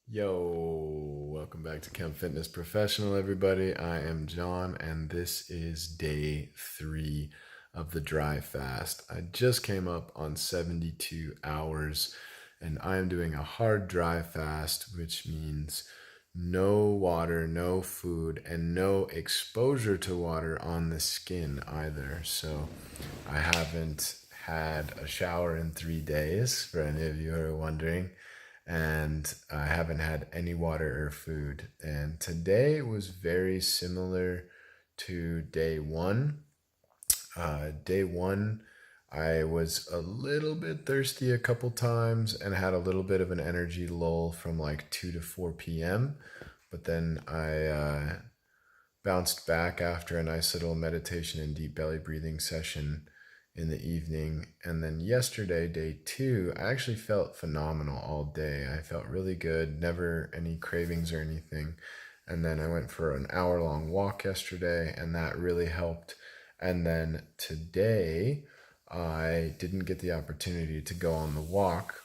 Yo, welcome back to Kempf Fitness Professional, everybody. I am John, and this is day 3 of the dry fast. I just came up on 72 hours, and I am doing a hard dry fast, which means no water, no food, and no exposure to water on the skin either. So I haven't had a shower in 3 days, for any of you who are wondering, and I haven't had any water or food. And today was very similar to day one. Day one, I was a little bit thirsty a couple times and had a little bit of an energy lull from like 2 to 4 p.m. But then I bounced back after a nice little meditation and deep belly breathing session in the evening. And then yesterday, day 2, I actually felt phenomenal all day. I felt really good, never any cravings or anything. And then I went for an hour-long walk yesterday, and that really helped. And then today, I didn't get the opportunity to go on the walk,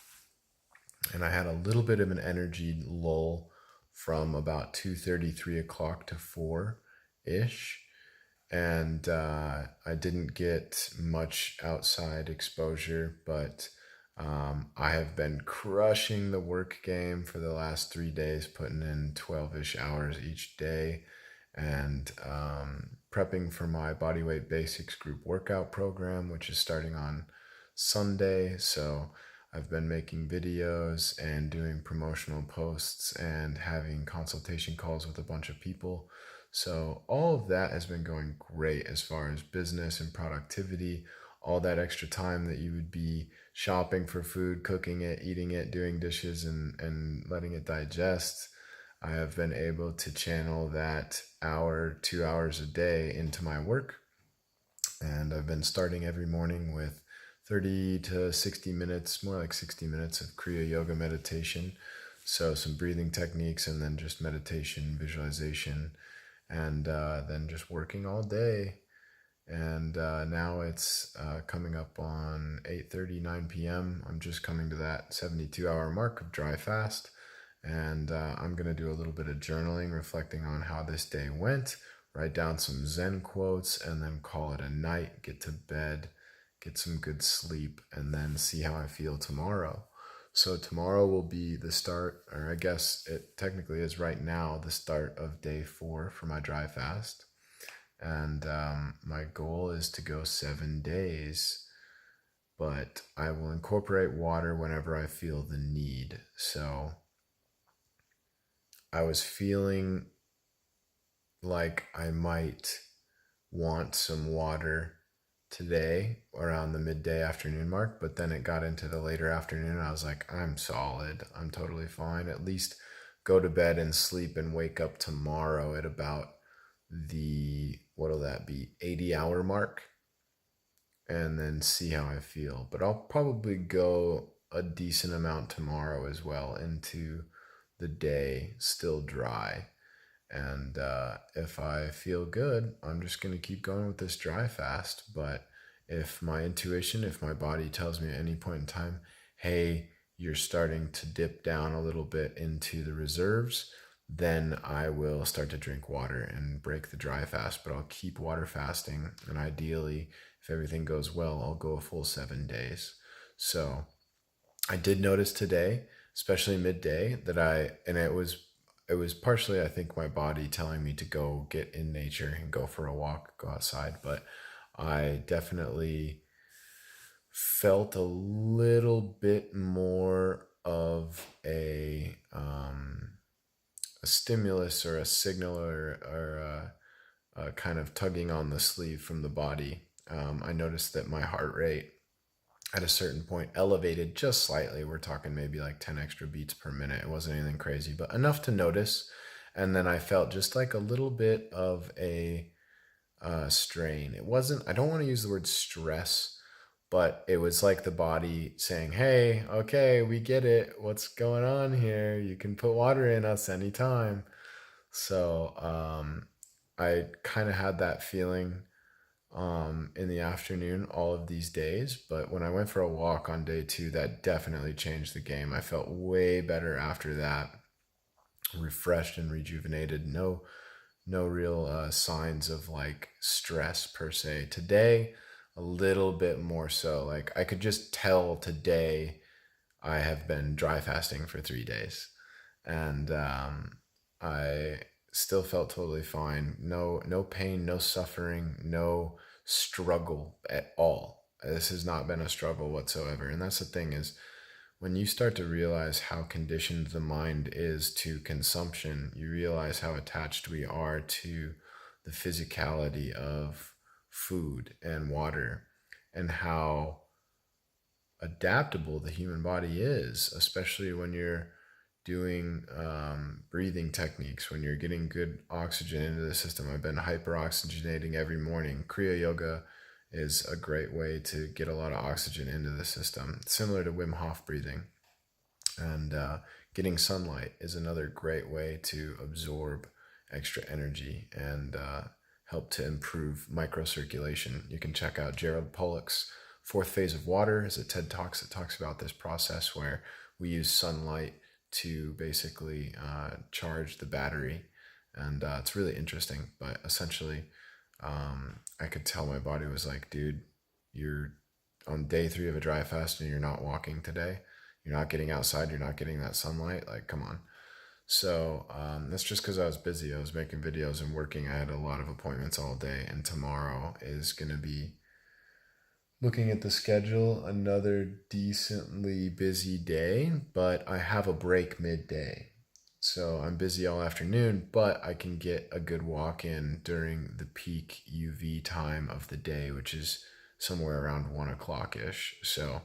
and I had a little bit of an energy lull from about 2:30, 3 o'clock to 4 ish. And I didn't get much outside exposure, but I have been crushing the work game for the last 3 days, putting in 12-ish hours each day, and prepping for my bodyweight basics group workout program, which is starting on Sunday. So I've been making videos and doing promotional posts and having consultation calls with a bunch of people. So all of that has been going great as far as business and productivity. All that extra time that you would be shopping for food, cooking it, eating it, doing dishes, and letting it digest, I have been able to channel that hour, 2 hours a day into my work. And I've been starting every morning with 30 to 60 minutes, more like 60 minutes of Kriya yoga meditation. So some breathing techniques and then just meditation, visualization, and then just working all day. And now it's coming up on 8:30, 9 p.m. I'm just coming to that 72-hour mark of dry fast. And I'm going to do a little bit of journaling, reflecting on how this day went, write down some Zen quotes, and then call it a night, get to bed, get some good sleep, and then see how I feel tomorrow. So tomorrow will be the start, or I guess it technically is right now, the start of day 4 for my dry fast. And my goal is to go 7 days, but I will incorporate water whenever I feel the need. So I was feeling like I might want some water today around the midday afternoon mark, but then it got into the later afternoon and I was like, I'm solid. I'm totally fine. At least go to bed and sleep and wake up tomorrow at about the, what'll that be, 80-hour mark, and then see how I feel. But I'll probably go a decent amount tomorrow as well into the day, still dry. And if I feel good, I'm just going to keep going with this dry fast. But if my intuition, if my body tells me at any point in time, hey, you're starting to dip down a little bit into the reserves, then I will start to drink water and break the dry fast. But I'll keep water fasting. And ideally, if everything goes well, I'll go a full 7 days. So I did notice today, especially midday, and it was partially, I think, my body telling me to go get in nature and go for a walk, go outside, but I definitely felt a little bit more of a stimulus or a signal or a kind of tugging on the sleeve from the body. I noticed that my heart rate at a certain point elevated just slightly. We're talking maybe like 10 extra beats per minute. It wasn't anything crazy, but enough to notice. And then I felt just like a little bit of a strain. It wasn't, I don't want to use the word stress, but it was like the body saying, hey, okay, we get it. What's going on here? You can put water in us anytime. So I kind of had that feeling in the afternoon all of these days. But when I went for a walk on day 2, that definitely changed the game. I felt way better after that. refreshed and rejuvenated. No real signs of like stress per se. Today, a little bit more so. Like I could just tell today I have been dry fasting for 3 days, and I still felt totally fine. No pain, no suffering, no struggle at all. This has not been a struggle whatsoever. And that's the thing is when you start to realize how conditioned the mind is to consumption, you realize how attached we are to the physicality of food and water, and how adaptable the human body is, especially when you're doing breathing techniques, when you're getting good oxygen into the system. I've been hyperoxygenating every morning. Kriya yoga is a great way to get a lot of oxygen into the system, similar to Wim Hof breathing. And getting sunlight is another great way to absorb extra energy and help to improve microcirculation. You can check out Gerald Pollack's Fourth Phase of Water as a TED Talks that talks about this process where we use sunlight to basically charge the battery. And it's really interesting, but essentially I could tell my body was like, dude, you're on day 3 of a dry fast and you're not walking today. You're not getting outside. You're not getting that sunlight. Like, come on. So that's just because I was busy. I was making videos and working. I had a lot of appointments all day. And tomorrow is going to be, looking at the schedule, another decently busy day. But I have a break midday. So I'm busy all afternoon, but I can get a good walk in during the peak UV time of the day, which is somewhere around 1 o'clock ish. So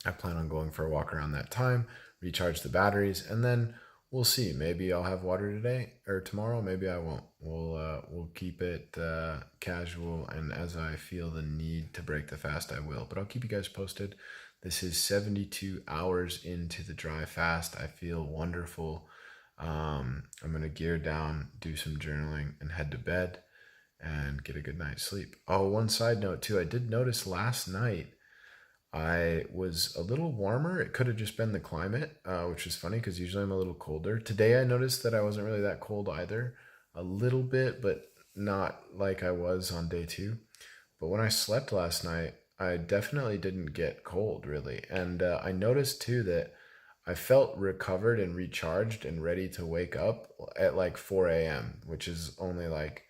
I plan on going for a walk around that time, recharge the batteries, and then we'll see. Maybe I'll have water today or tomorrow. Maybe I won't. We'll keep it casual, and as I feel the need to break the fast, I will. But I'll keep you guys posted. This is 72 hours into the dry fast. I feel wonderful. I'm gonna gear down, do some journaling, and head to bed and get a good night's sleep. Oh, one side note too. I did notice last night I was a little warmer. It could have just been the climate, which is funny because usually I'm a little colder. Today I noticed that I wasn't really that cold either. A little bit, but not like I was on day 2. But when I slept last night, I definitely didn't get cold really. And I noticed too that I felt recovered and recharged and ready to wake up at like 4 a.m., which is only like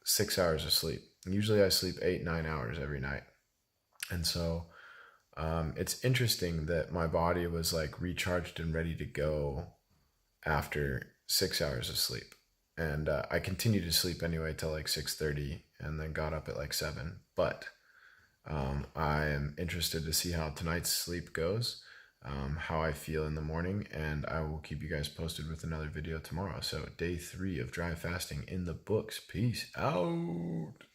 6 hours of sleep. Usually I sleep 8, 9 hours every night. And so it's interesting that my body was like recharged and ready to go after 6 hours of sleep. And I continued to sleep anyway till like 6:30 and then got up at like 7. But I am interested to see how tonight's sleep goes, how I feel in the morning, and I will keep you guys posted with another video tomorrow. So day 3 of dry fasting in the books. Peace out.